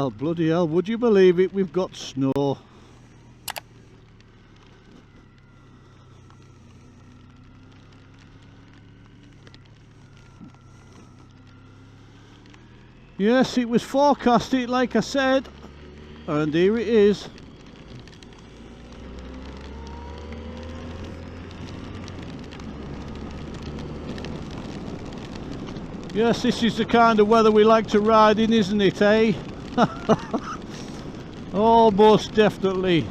Well, bloody hell, would you believe it? We've got snow. Yes, it was forecasted, like I said, and here it is. Yes, this is the kind of weather we like to ride in, isn't it, eh? Oh, most definitely.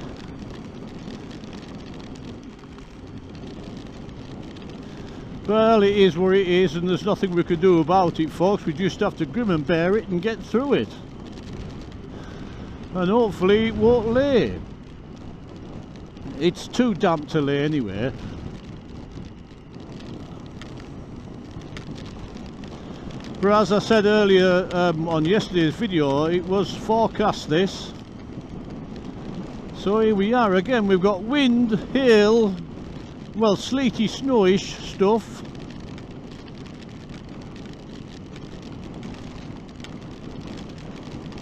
Well, it is what it is, and there's nothing we can do about it, folks. We just have to grim and bear it and get through it. And hopefully it won't lay. It's too damp to lay anyway. But as I said earlier on yesterday's video, it was forecast this. So here we are again. We've got wind, hail, well, sleety, snowish stuff.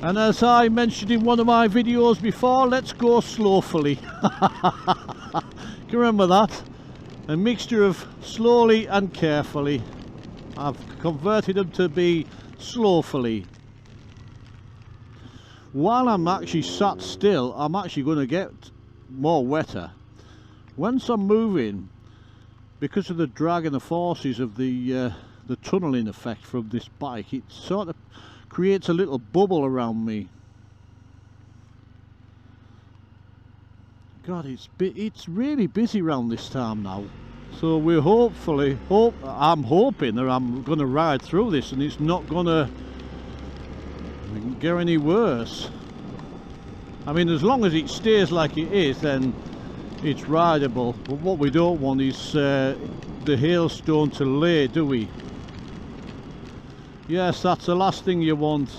And as I mentioned in one of my videos before, let's go slowfully. Can you remember that? A mixture of slowly and carefully. I've converted them to be slowfully. While I'm actually sat still, I'm actually going to get more wetter. Once I'm moving, because of the drag and the forces of the tunnelling effect from this bike, it sort of creates a little bubble around me. God, it's really busy around this time now. So we're I'm hoping that I'm going to ride through this and it's not going to get any worse. I mean, as long as it stays like it is, then it's rideable. But what we don't want is the hailstone to lay, do we? Yes, that's the last thing you want. Do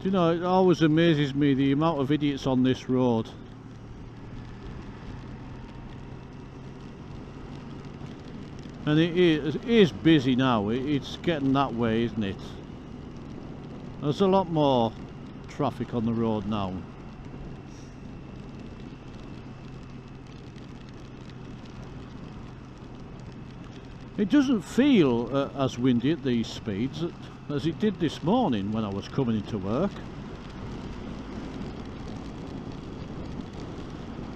you know, it always amazes me the amount of idiots on this road. And it is busy now. It's getting that way, isn't it? There's a lot more traffic on the road now. It doesn't feel as windy at these speeds as it did this morning when I was coming into work.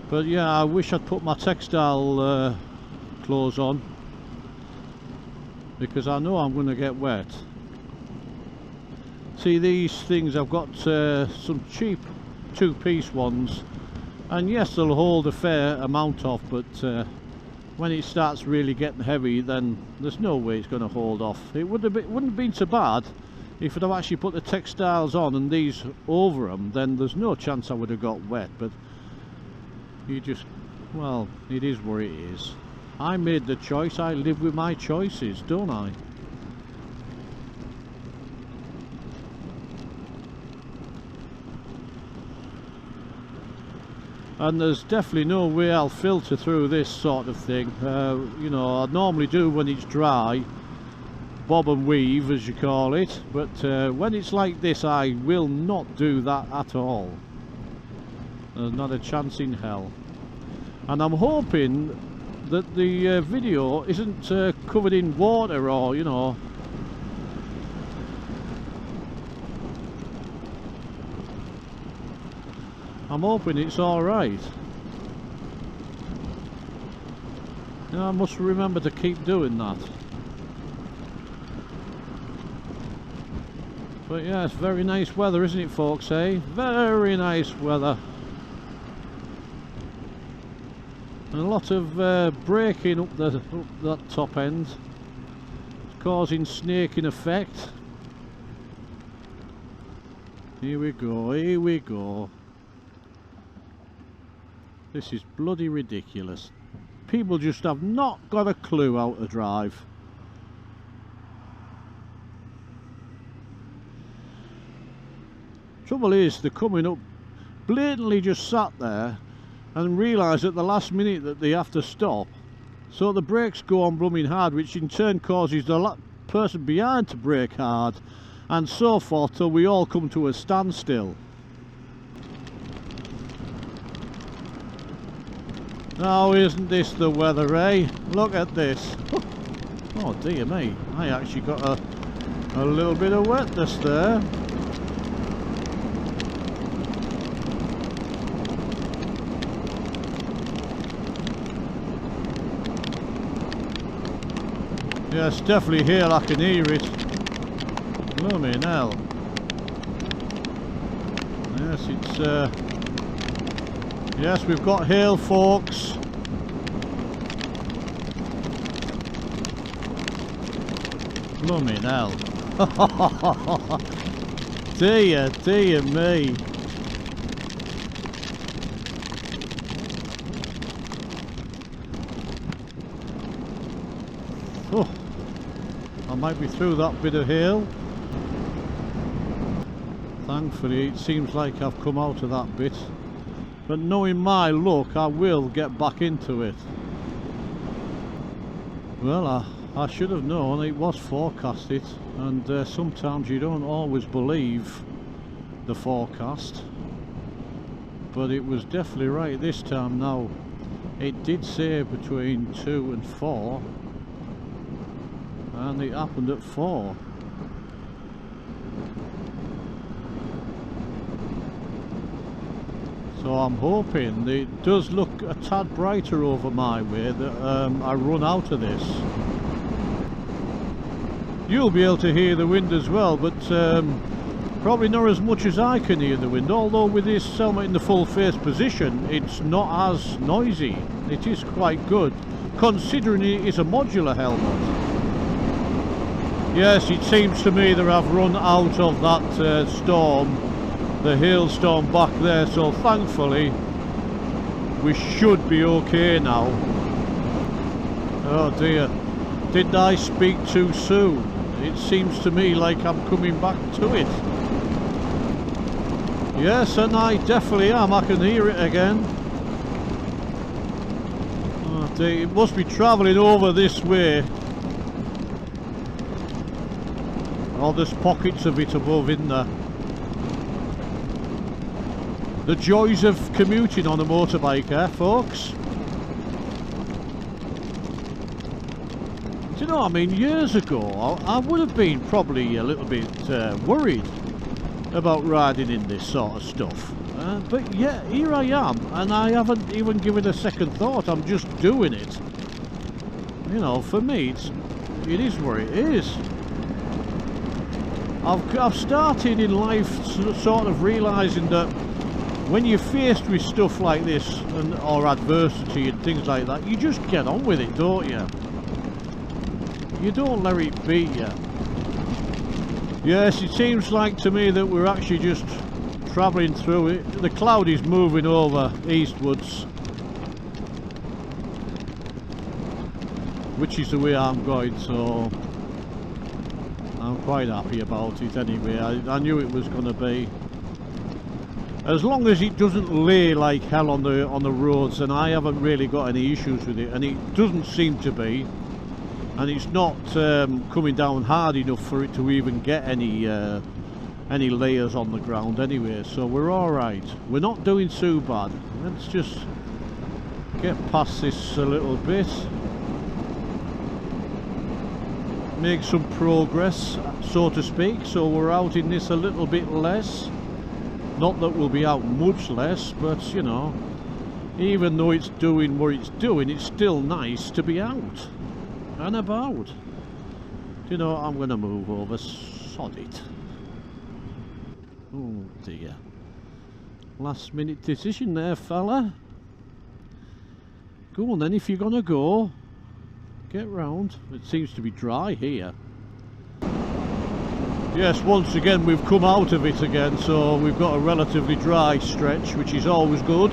But yeah, I wish I'd put my textile clothes on, because I know I'm going to get wet. See, these things, I've got some cheap two-piece ones, and yes, they'll hold a fair amount off, but when it starts really getting heavy, then there's no way it's going to hold off. It wouldn't have been so bad if I'd have actually put the textiles on and these over them. Then there's no chance I would have got wet. But you just, well, it is what it is. I made the choice. I live with my choices, don't I? And there's definitely no way I'll filter through this sort of thing. You know, I normally do when it's dry, bob and weave as you call it, but when it's like this I will not do that at all. There's not a chance in hell. And I'm hoping that the video isn't covered in water, or, you know, I'm hoping it's alright. I must remember to keep doing that. But yeah, it's very nice weather, isn't it, folks, eh? Very nice weather. And a lot of braking up that top end, causing snaking effect. Here we go, here we go. This is bloody ridiculous. People just have not got a clue how to drive. Trouble is, they're coming up, blatantly just sat there and realise at the last minute that they have to stop. So the brakes go on blooming hard, which in turn causes the person behind to brake hard. and so forth, till we all come to a standstill. Now, isn't this the weather, eh? Look at this. Oh dear me, I actually got a little bit of wetness there. Yes, definitely here, I can hear it. Blooming hell. Yes, it's yes, we've got hail, folks. Blooming hell. Dear me. Oh, I might be through that bit of hail. Thankfully, it seems like I've come out of that bit. But knowing my luck, I will get back into it. Well, I should have known it was forecasted, and sometimes you don't always believe the forecast. But it was definitely right this time. Now, it did say between 2 and 4, and it happened at 4. So I'm hoping it does look a tad brighter over my way, that I run out of this. You'll be able to hear the wind as well, but probably not as much as I can hear the wind, although with this helmet in the full face position it's not as noisy. It is quite good, considering it is a modular helmet. Yes, it seems to me that I've run out of that storm, the hailstorm back there, so thankfully we should be okay now. Oh dear, did I speak too soon? It seems to me like I'm coming back to it. Yes, and I definitely am. I can hear it again. Oh dear, it must be travelling over this way. Oh, there's pockets of it above, isn't there? The joys of commuting on a motorbike, eh, folks? Do you know, I mean, years ago, I would have been probably a little bit worried about riding in this sort of stuff. But yeah, here I am, and I haven't even given a second thought. I'm just doing it. You know, for me, it is what it is. I've started in life sort of realising that when you're faced with stuff like this, or adversity and things like that, you just get on with it, don't you? You don't let it beat you. Yes, it seems like to me that we're actually just travelling through it. The cloud is moving over eastwards, which is the way I'm going, so I'm quite happy about it anyway. I knew it was going to be. As long as it doesn't lay like hell on the roads, then I haven't really got any issues with it, and it doesn't seem to be, and it's not coming down hard enough for it to even get any layers on the ground anyway, so we're all right. We're not doing too bad. Let's just get past this a little bit, make some progress, so to speak, so we're out in this a little bit less. Not that we'll be out much less, but you know, even though it's doing what it's doing, it's still nice to be out and about. You know, I'm going to move over, sod it. Oh dear. Last minute decision there, fella. Go on then, if you're going to go, get round. It seems to be dry here. Yes, once again we've come out of it again, so we've got a relatively dry stretch, which is always good.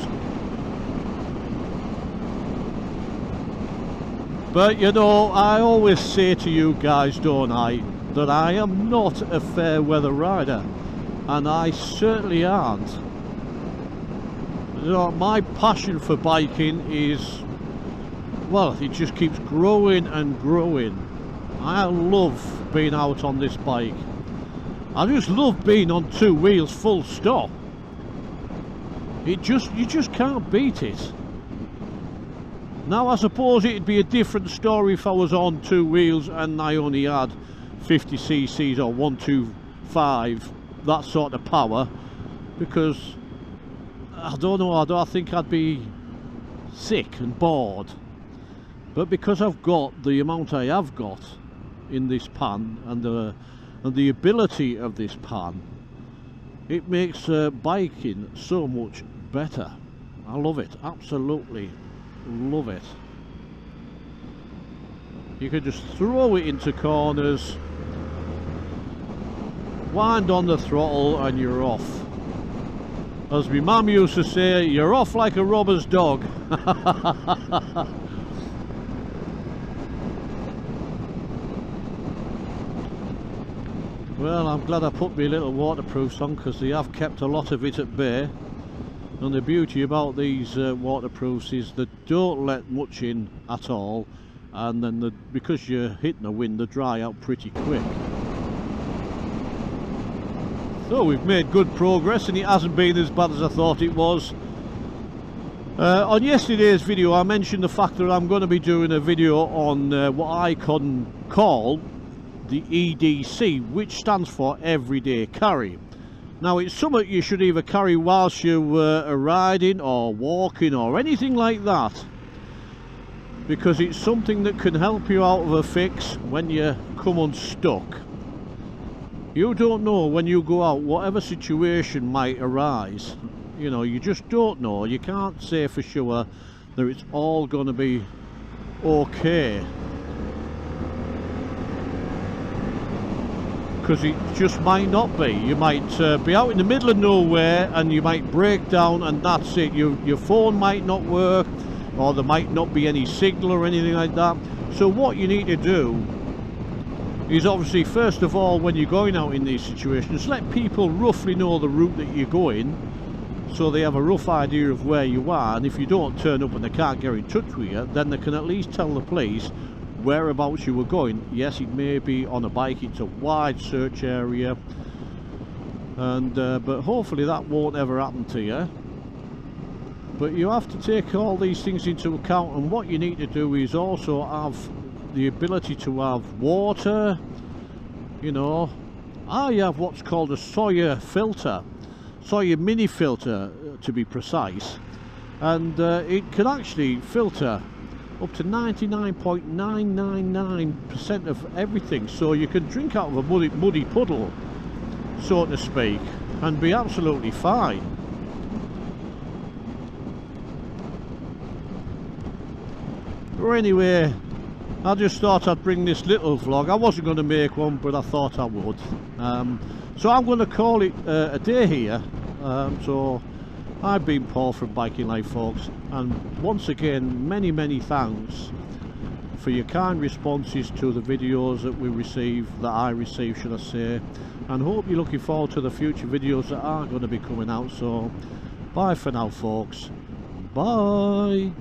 But you know, I always say to you guys, don't I, that I am not a fair weather rider, and I certainly aren't. You know, my passion for biking is, well, it just keeps growing and growing. I love being out on this bike. I just love being on two wheels full stop. You just can't beat it. Now I suppose it'd be a different story if I was on two wheels and I only had 50 cc's or 125, that sort of power, because I don't know, I think I'd be sick and bored. But because I've got the amount I have got in this pan and the ability of this pan, it makes biking so much better. I love it, absolutely love it. You can just throw it into corners, wind on the throttle and you're off. As my mum used to say, you're off like a robber's dog. Well, I'm glad I put my little waterproofs on, because they have kept a lot of it at bay. And the beauty about these waterproofs is they don't let much in at all, and then because you're hitting the wind, they dry out pretty quick. So we've made good progress, and it hasn't been as bad as I thought it was. On yesterday's video I mentioned the fact that I'm going to be doing a video on what I can call the EDC, which stands for everyday carry. Now it's something you should either carry whilst you are riding or walking or anything like that, because it's something that can help you out of a fix when you come unstuck. You don't know when you go out, whatever situation might arise. You know, you just don't know. You can't say for sure that it's all going to be okay, because it just might not be. You might be out in the middle of nowhere and you might break down, and that's it. Your phone might not work, or there might not be any signal or anything like that. So what you need to do is, obviously, first of all, when you're going out in these situations, let people roughly know the route that you're going, so they have a rough idea of where you are. And if you don't turn up and they can't get in touch with you, then they can at least tell the police whereabouts you were going. Yes, it may be on a bike, it's a wide search area, and but hopefully that won't ever happen to you. But you have to take all these things into account, and what you need to do is also have the ability to have water. You know, I have what's called a Sawyer filter, Sawyer mini filter to be precise, and it can actually filter up to 99.999% of everything, so you can drink out of a muddy puddle, so to speak, and be absolutely fine. But anyway, I just thought I'd bring this little vlog. I wasn't going to make one, but I thought I would. So I'm going to call it a day here. So I've been Paul from Biking Life, folks, and once again, many thanks for your kind responses to the videos that I receive, should I say, and hope you're looking forward to the future videos that are going to be coming out. So bye for now, folks. Bye.